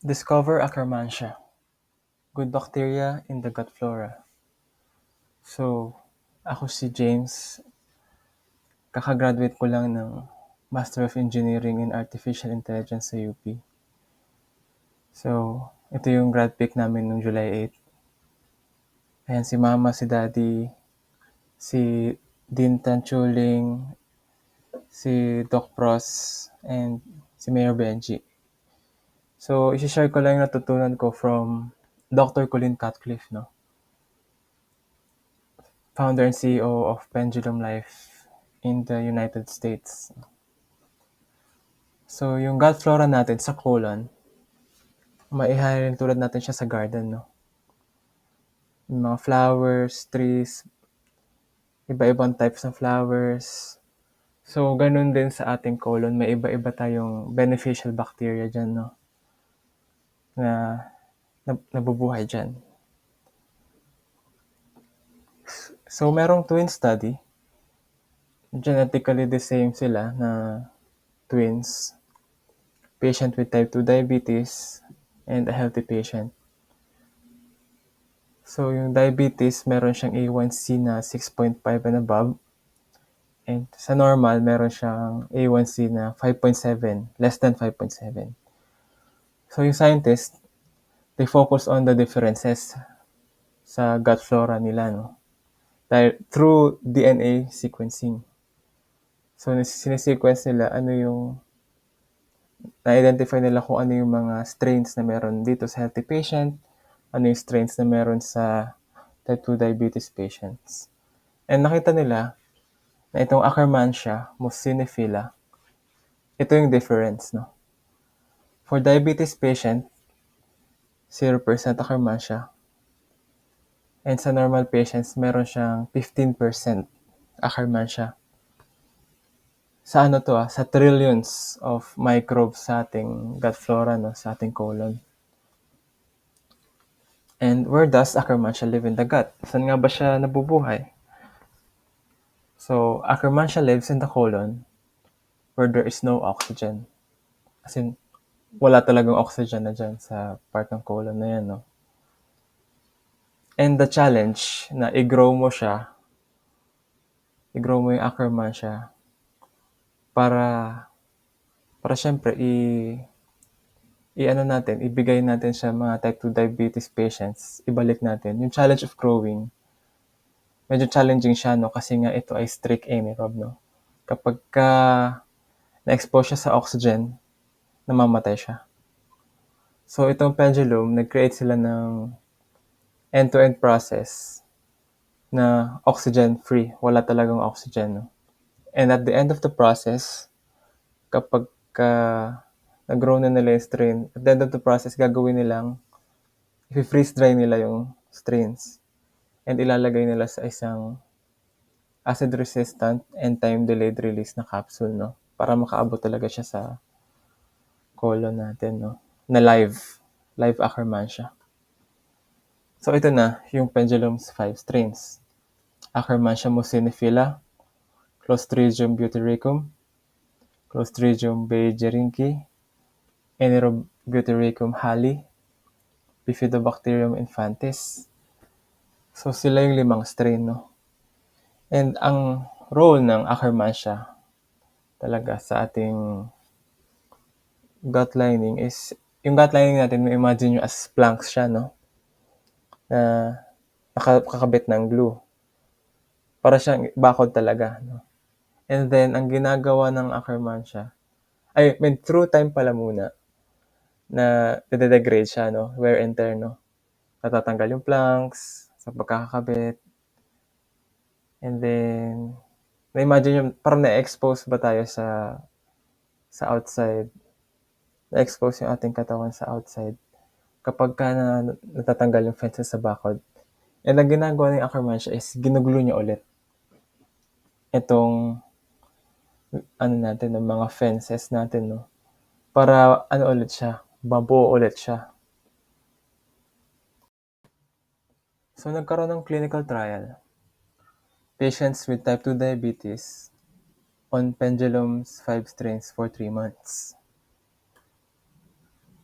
Discover Akkermansia, good bacteria in the gut flora. So, ako si James, kakagraduate ko lang ng Master of Engineering in Artificial Intelligence sa UP. So, ito yung grad pick namin noong July 8. Ayan, si Mama, si Daddy, si Dean Tanchuling, si Doc Pros, and si Mayor Benji. So, isi-share ko lang yung natutunan ko from Dr. Colin Cutcliffe, no? Founder and CEO of Pendulum Life in the United States. So, yung gut flora natin sa colon, maihahalin tulad natin siya sa garden, no? Yung mga flowers, trees, iba-ibang types ng flowers. So, ganun din sa ating colon, may iba-iba tayong beneficial bacteria dyan, no? Na nabubuhay dyan. So, merong twin study. Genetically the same sila na twins. Patient with type 2 diabetes and a healthy patient. So, yung diabetes, meron siyang A1C na 6.5 and above. And sa normal, meron siyang A1C na 5.7, less than 5.7. So, yung scientists, they focus on the differences sa gut flora nila, no? Dahil through DNA sequencing. So, sinesequence nila ano yung na-identify nila kung ano yung mga strains na meron dito sa healthy patient, ano yung strains na meron sa type 2 diabetes patients. And nakita nila na itong Akkermansia muciniphila, ito yung difference, no? For diabetes patient, 0% Akkermansia. And sa normal patients, meron siyang 15% Akkermansia. Sa ano to sa trillions of microbes sa ating gut flora, no? Sa ating colon. And where does Akkermansia live in the gut? Saan nga ba siya nabubuhay? So, Akkermansia lives in the colon where there is no oxygen. As in, wala talagang oxygen na dyan sa part ng colon na yan, no? And the challenge na i-grow mo yung Akkermansia para syempre ibigay natin sa mga type 2 diabetes patients, ibalik natin. Yung challenge of growing, medyo challenging siya, no? Kasi nga ito ay strict anaerobe, no? Kapag na-expose siya sa oxygen, namamatay siya. So, itong pendulum, nag-create sila ng end-to-end process na oxygen-free. Wala talagang oxygen, no? And at the end of the process, kapag nag-grow na nila yung strain, at the end of the process, gagawin nilang, i-freeze dry nila yung strains and ilalagay nila sa isang acid-resistant and time-delayed release na capsule, no? Para makaabot talaga siya sa colon natin, no? Na live Akkermansia. So, ito na, yung pendulum's 5 strains. Akkermansia muciniphila, Clostridium butyricum, Clostridium beijerinki, Anaerobutyrycum halley, Bifidobacterium infantis. So, sila yung 5 strain, no? And ang role ng Akkermansia talaga sa ating gut lining is, yung gut lining natin, imagine nyo as planks siya, no? Na nakakabit ng glue. Para siyang bakod talaga, no? And then, ang ginagawa ng Akkermansia, through time pala muna, na nade-degrade siya, no? Wear and tear, no? Natatanggal yung planks sa pagkakakabit. And then, na-imagine yung, parang na-expose ba tayo sa outside? Na-expose yung ating katawan sa outside kapag natatanggal yung fences sa bakod. And ang ginagawa ng Akkermansia is ginugulo niya ulit itong natin, ng mga fences natin, no? Para ulit siya, mabuo ulit siya. So, nagkaroon ng clinical trial. Patients with type 2 diabetes on pendulum's 5 strains for 3 months.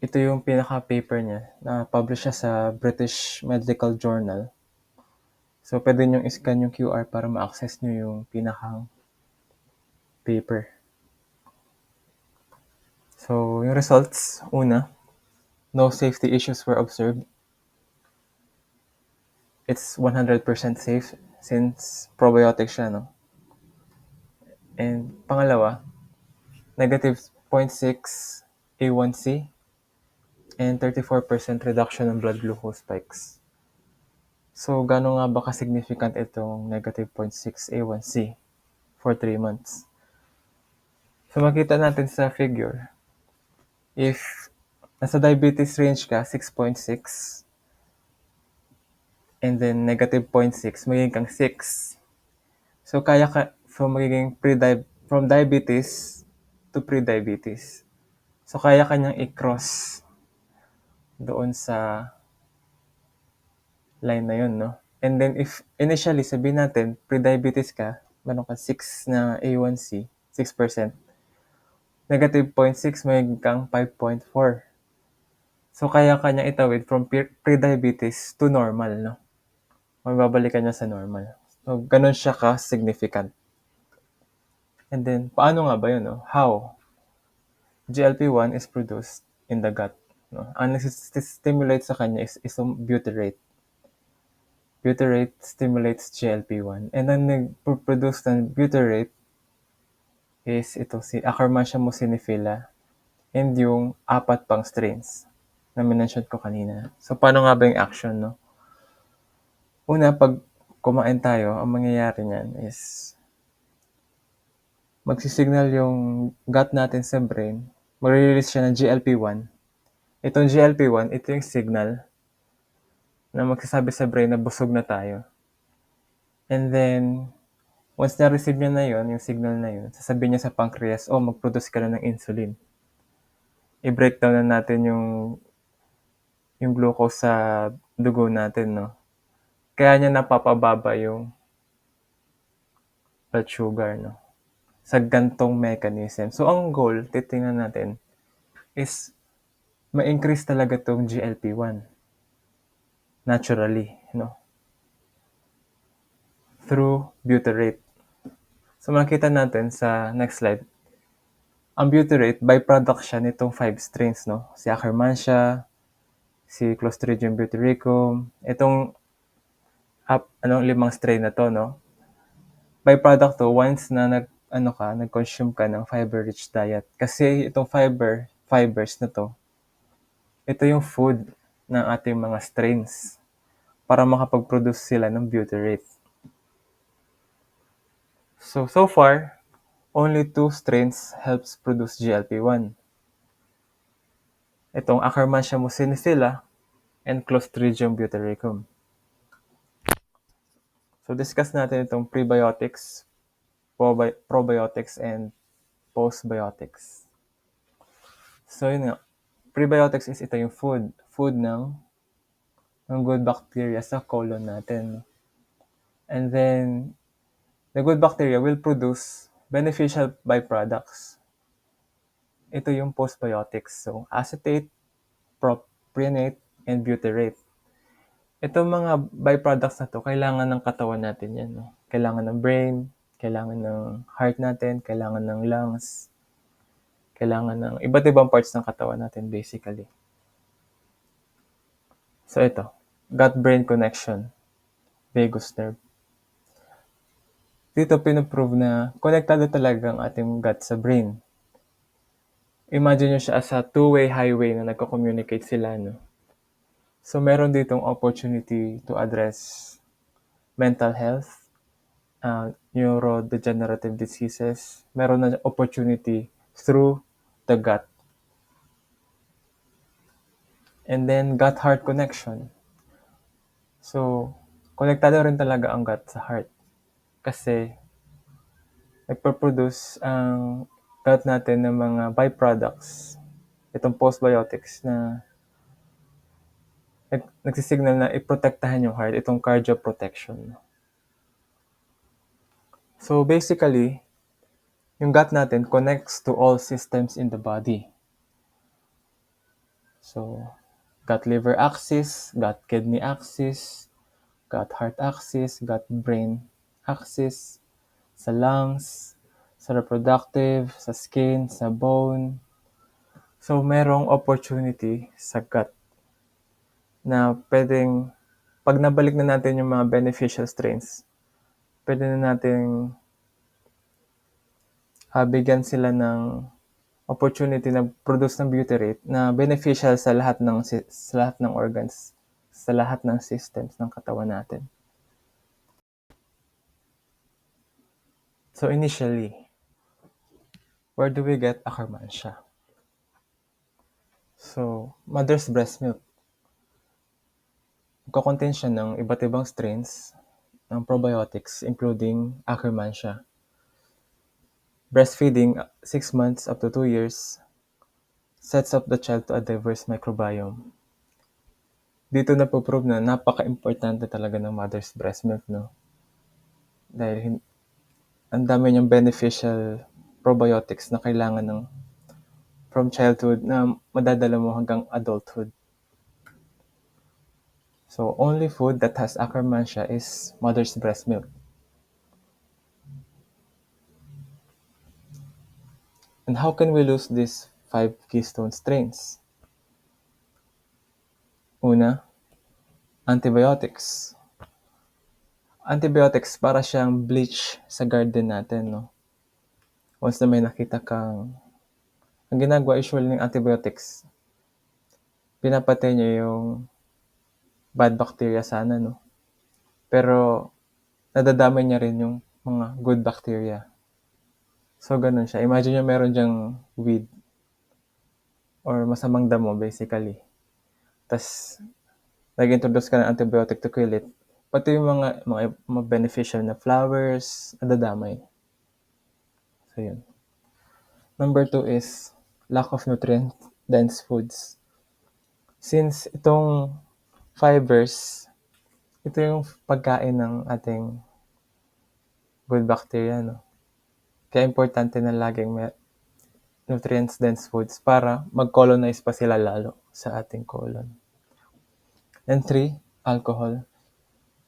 Ito yung pinaka-paper niya na publish siya sa British Medical Journal. So, pwede nyo i-scan yung QR para ma-access nyo yung pinakang paper. So, yung results, una, no safety issues were observed. It's 100% safe since probiotic siya, no? And pangalawa, negative 0.6 A1C and 34% reduction in blood glucose spikes. So, gano'n nga ba ka-significant itong negative 0.6 A1C for 3 months? So, makita natin sa figure, if nasa diabetes range ka, 6.6, and then negative 0.6, magiging kang 6. So, magiging from diabetes to pre-diabetes. So, kaya kanyang i-cross doon sa line na yun, no? And then, if initially, sabihin natin, pre-diabetes ka, meron ka 6 na A1C, 6%, negative 0.6, magiging kang 5.4. So, kaya kanya itawid from pre-diabetes to normal, no? Mababalikan niya sa normal. So, ganun siya ka-significant. And then, paano nga ba yun, no? How? GLP-1 is produced in the gut. No? Ang nag-stimulate sa kanya is butyrate. Butyrate stimulates GLP-1. And ang nag-produce ng butyrate is ito, si Akkermansia muciniphila and yung 4 pang strains na minention ko kanina. So, paano nga ba yung action, no? Una, pag kumain tayo, ang mangyayari niyan is magsisignal yung gut natin sa brain, mag-release siya ng GLP-1. Itong GLP-1, ito yung signal na magsasabi sa brain na busog na tayo. And then, once na-receive niya na yun, yung signal na yun, sasabihin niya sa pancreas, mag-produce ka na ng insulin. I-breakdown na natin yung glucose sa dugo natin, no? Kaya niya napapababa yung blood sugar, no? Sa gantong mechanism. So, ang goal, titingnan natin, is ma-increase talaga tong GLP-1 naturally, no? Through butyrate. So, makita natin sa next slide. Ang butyrate, byproduct siya nitong 5 strains, no? Si Akkermansia, si Clostridium butyricum, itong 5 strain na to, no? Byproduct to once na nag-consume ka ng fiber-rich diet. Kasi itong fibers na to, ito yung food ng ating mga strains para makapag-produce sila ng butyrate. So far, only 2 strains helps produce GLP-1. Itong Akkermansia muciniphila and Clostridium butyricum. So, discuss natin itong prebiotics, probiotics, and postbiotics. So, yun nga. Prebiotics is ito yung food ng good bacteria sa colon natin. And then, the good bacteria will produce beneficial byproducts. Ito yung postbiotics. So, acetate, propionate, and butyrate. Itong mga byproducts na to, kailangan ng katawan natin yan. No? Kailangan ng brain, kailangan ng heart natin, kailangan ng lungs, kailangan ng iba't ibang parts ng katawan natin basically. So ito, gut-brain connection, vagus nerve. Dito pinoprove na konektado talaga ang ating gut sa brain. Imagine nyo siya as a two-way highway na nagko-communicate sila, no? So meron ditong opportunity to address mental health, neurodegenerative diseases. Meron na opportunity through the gut. And then gut-heart connection. So, konektado rin talaga ang gut sa heart. Kasi nagpo-produce ang gut natin ng mga byproducts, itong postbiotics na nagsisignal na iprotektahan yung heart, itong cardioprotection. So basically, yung gut natin connects to all systems in the body. So, gut liver axis, gut kidney axis, gut heart axis, gut brain axis, sa lungs, sa reproductive, sa skin, sa bone. So, merong opportunity sa gut na pwedeng, pag nabalik na natin yung mga beneficial strains, pwede na nating bigyan sila ng opportunity na produce ng butyrate na beneficial sa lahat ng organs, sa lahat ng systems ng katawan natin. So initially, where do we get Akkermansia? So, mother's breast milk. Contain siya ng iba't ibang strains ng probiotics including Akkermansia. Breastfeeding 6 months up to 2 years sets up the child to a diverse microbiome. Dito na po-prove na napaka-importante talaga ng mother's breast milk, no? Dahil ang dami niyang beneficial probiotics na kailangan ng from childhood na madadala mo hanggang adulthood. So, only food that has Akkermansia is mother's breast milk. And how can we lose these 5 keystone strains? Una, antibiotics. Antibiotics para siyang bleach sa garden natin, no? Once na may nakita kang, ang ginagawa usually ng antibiotics, pinapatay niya yung bad bacteria sana, no? Pero nadadamay niya rin yung mga good bacteria. So, ganun siya. Imagine nyo meron dyang weed or masamang damo basically. Tapos, nag-introduce ka ng antibiotic to kill it. Pati yung mga beneficial na flowers, nadadamay. So, yun. Number 2 is lack of nutrient-dense foods. Since itong fibers, ito yung pagkain ng ating good bacteria, no? Kaya importante na laging may nutrients-dense foods para mag-colonize pa sila lalo sa ating colon. And 3, alcohol.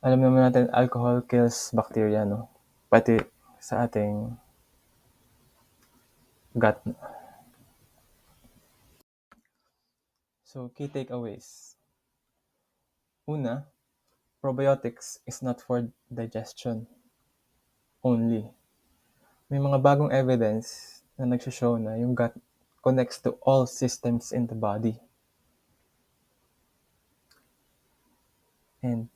Alam naman natin, alcohol kills bacteria, no? Pati sa ating gut. So, key takeaways. Una, probiotics is not for digestion only. May mga bagong evidence na nagsho-show na yung gut connects to all systems in the body. And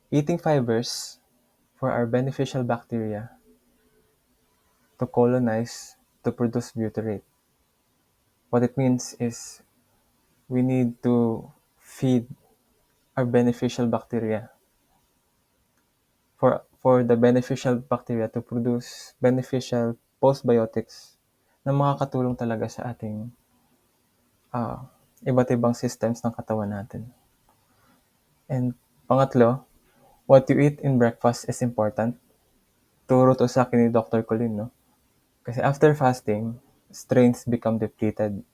eating fibers for our beneficial bacteria to colonize, to produce butyrate. What it means is we need to feed our beneficial bacteria for the beneficial bacteria to produce beneficial postbiotics na makakatulong talaga sa ating iba't ibang systems ng katawan natin. And pangatlo, what you eat in breakfast is important. Turo to sa akin ni Dr. Colin, no? Kasi after fasting, strains become depleted.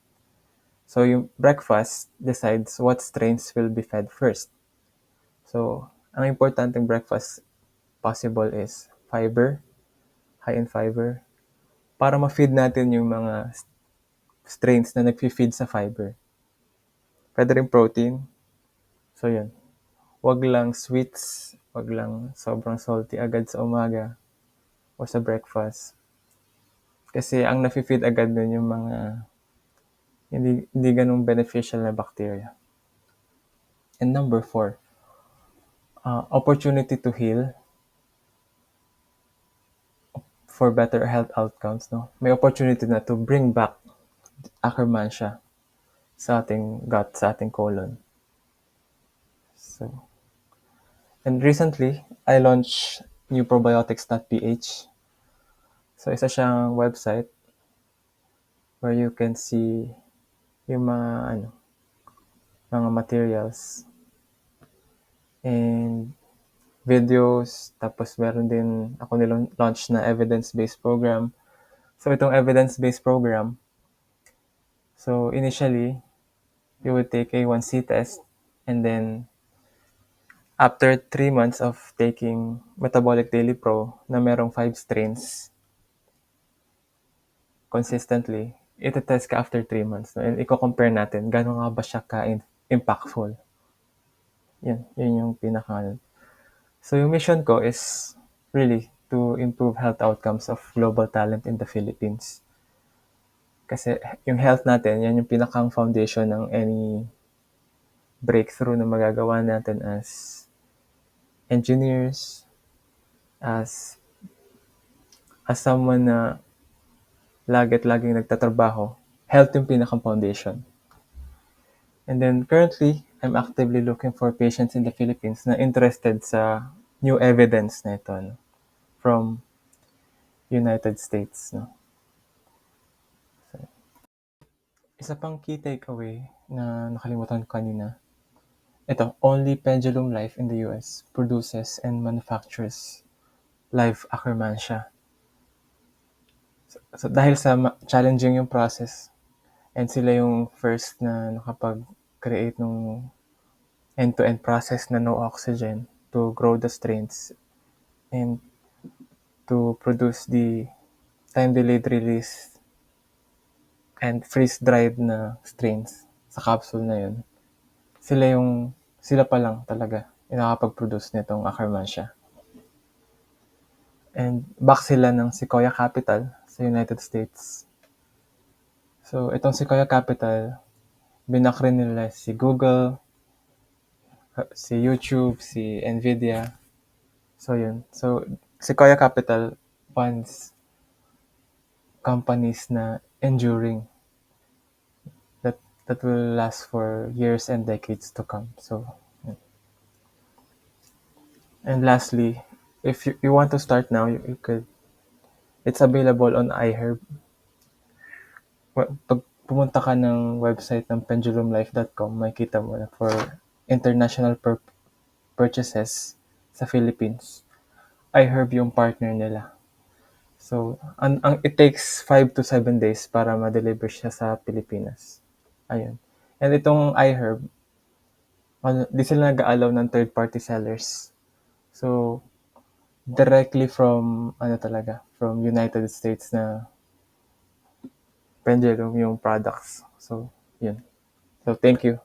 So yung breakfast decides what strains will be fed first. So, ang importanteng breakfast possible is fiber, high in fiber, para ma-feed natin yung mga strains na nag-feed sa fiber. Pwede rin protein. So, yun. Wag lang sweets, wag lang sobrang salty agad sa umaga o sa breakfast. Kasi ang na-feed agad nun yung mga hindi ganun beneficial na bacteria. And number 4, opportunity to heal for better health outcomes, no? May opportunity na to bring back Akkermansia sa ating gut, sa ating colon. So, and recently, I launched newprobiotics.ph. So, isa siyang website where you can see yung mga materials and videos. Tapos meron din ako launch na evidence-based program. So, itong evidence-based program, so initially, You would take A1C test, and then after 3 months of taking Metabolic Daily Pro na merong 5 strains consistently, ite-test ka after 3 months. No? And i-compare natin gano'n nga ba siya ka-impactful. Yun yung pinaka. So yung mission ko is really to improve health outcomes of global talent in the Philippines. Kasi yung health natin, yan yung pinakang foundation ng any breakthrough na magagawa natin as engineers, as someone na laging nagtatrabaho. Health yung pinakang foundation. And then currently, I'm actively looking for patients in the Philippines na interested sa new evidence na ito, no? From United States. No? Isa pang key takeaway na nakalimutan ko kanina. Ito, only Pendulum Life in the US produces and manufactures live Akkermansia. So dahil sa challenging yung process, and sila yung first na nakapag-create ng end-to-end process na no oxygen to grow the strains and to produce the time-delayed release and freeze-dried na strains sa capsule na yun. Sila pa lang talaga yung nakapag-produce nitong Akkermansia. And back sila ng Sequoia Capital sa United States. So itong Sequoia Capital, binak rin nila si Google, si YouTube, si Nvidia. So yun. So Sequoia Capital funds companies na enduring that will last for years and decades to come. So yun. And lastly, if you want to start now, you could. It's available on iHerb. Pag pumunta ka ng website ng pendulumlife.com, makikita mo na for international purchases sa Philippines, iHerb yung partner nila. So, it takes 5 to 7 days para ma-deliver siya sa Pilipinas. Ayun. And itong iHerb, di sila nag-allow ng third-party sellers. So, directly from United States na Pendulum yung products. So, yun. So, thank you.